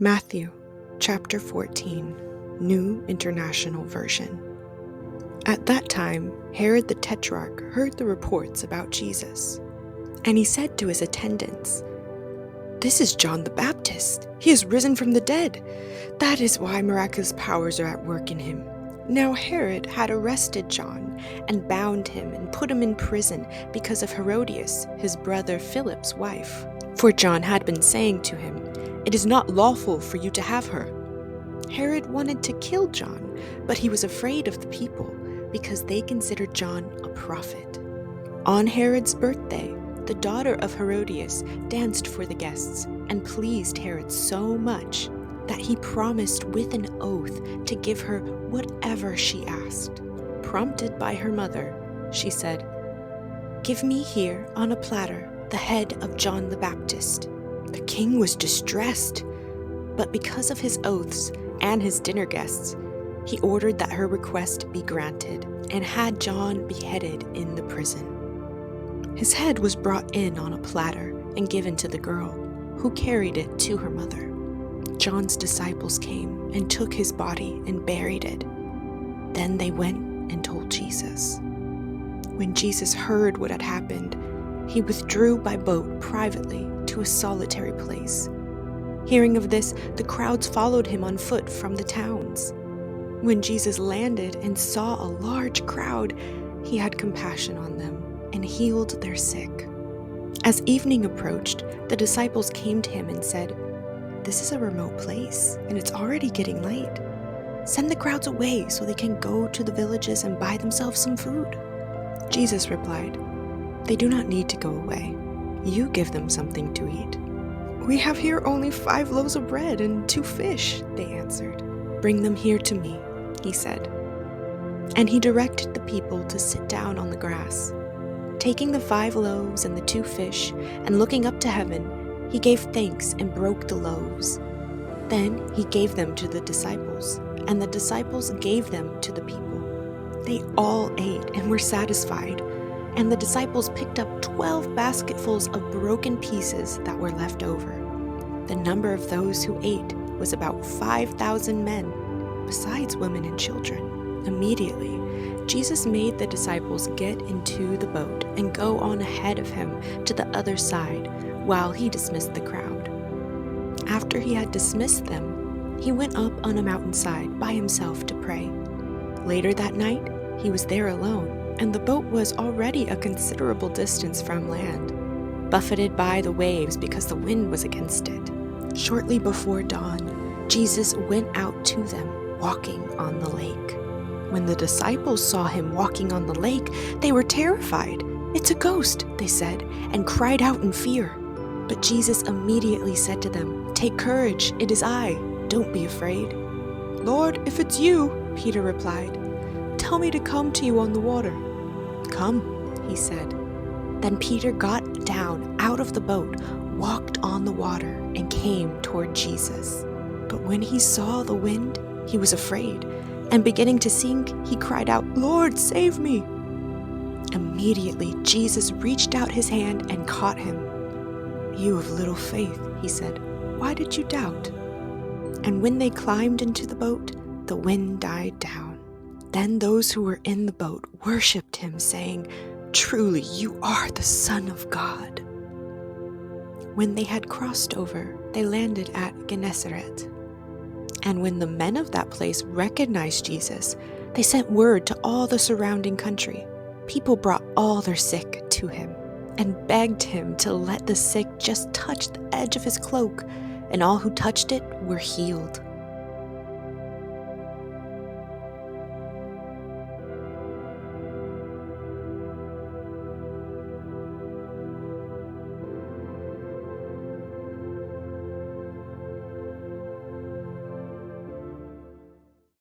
Matthew chapter 14, New International Version. At that time, Herod the Tetrarch heard the reports about Jesus, and he said to his attendants, "This is John the Baptist. He has risen from the dead. That is why miraculous powers are at work in him." Now Herod had arrested John and bound him and put him in prison because of Herodias, his brother Philip's wife. For John had been saying to him, "It is not lawful for you to have her." Herod wanted to kill John, but he was afraid of the people because they considered John a prophet. On Herod's birthday, the daughter of Herodias danced for the guests and pleased Herod so much that he promised with an oath to give her whatever she asked. Prompted by her mother, she said, "Give me here on a platter the head of John the Baptist." The king was distressed, but because of his oaths and his dinner guests, he ordered that her request be granted and had John beheaded in the prison. His head was brought in on a platter and given to the girl, who carried it to her mother. John's disciples came and took his body and buried it. Then they went and told Jesus. When Jesus heard what had happened, he withdrew by boat privately to a solitary place. Hearing of this, the crowds followed him on foot from the towns. When Jesus landed and saw a large crowd, he had compassion on them and healed their sick. As evening approached, the disciples came to him and said, "This is a remote place, and it's already getting late. Send the crowds away so they can go to the villages and buy themselves some food." Jesus replied, "They do not need to go away. You give them something to eat." "We have here only 5 loaves of bread and 2 fish," they answered. "Bring them here to me," he said. And he directed the people to sit down on the grass. Taking the 5 loaves and the 2 fish, and looking up to heaven, he gave thanks and broke the loaves. Then he gave them to the disciples, and the disciples gave them to the people. They all ate and were satisfied, and the disciples picked up 12 basketfuls of broken pieces that were left over. The number of those who ate was about 5,000 men, besides women and children. Immediately, Jesus made the disciples get into the boat and go on ahead of him to the other side while he dismissed the crowd. After he had dismissed them, he went up on a mountainside by himself to pray. Later that night, he was there alone, and the boat was already a considerable distance from land, buffeted by the waves because the wind was against it. Shortly before dawn, Jesus went out to them, walking on the lake. When the disciples saw him walking on the lake, they were terrified. "It's a ghost," they said, and cried out in fear. But Jesus immediately said to them, "Take courage, it is I. Don't be afraid." "Lord, if it's you," Peter replied, "tell me to come to you on the water." "Come," he said. Then Peter got down out of the boat, walked on the water, and came toward Jesus. But when he saw the wind, he was afraid, and beginning to sink, he cried out, "Lord, save me!" Immediately Jesus reached out his hand and caught him. "You of little faith," he said, "why did you doubt?" And when they climbed into the boat, the wind died down. Then those who were in the boat worshipped him, saying, "Truly you are the Son of God." When they had crossed over, they landed at Gennesaret. And when the men of that place recognized Jesus, they sent word to all the surrounding country. People brought all their sick to him and begged him to let the sick just touch the edge of his cloak, and all who touched it were healed.